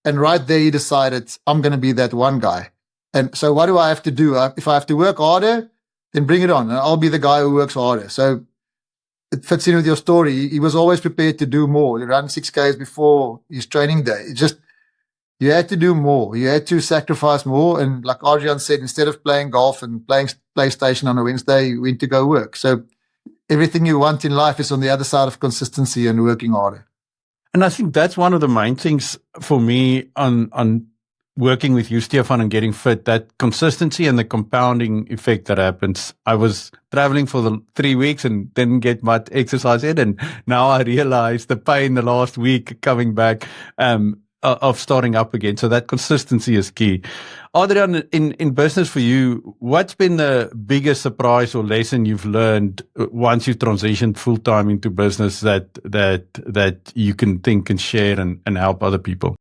And right there, he decided, I'm going to be that one guy. And so what do I have to do? If I have to work harder, then bring it on. And I'll be the guy who works harder. So it fits in with your story. He was always prepared to do more. He ran 6Ks before his training day. It just, you had to do more. You had to sacrifice more. And like Arjan said, instead of playing golf and playing PlayStation on a Wednesday, you went to go work. So everything you want in life is on the other side of consistency and working harder. And I think that's one of the main things for me on working with you, Stefan, and getting fit, that consistency and the compounding effect that happens. I was traveling for the 3 weeks and didn't get much exercise in. And now I realize the pain the last week coming back, of starting up again. So that consistency is key. Adrian, in business for you, what's been the biggest surprise or lesson you've learned once you transitioned full time into business that you can think and share and help other people?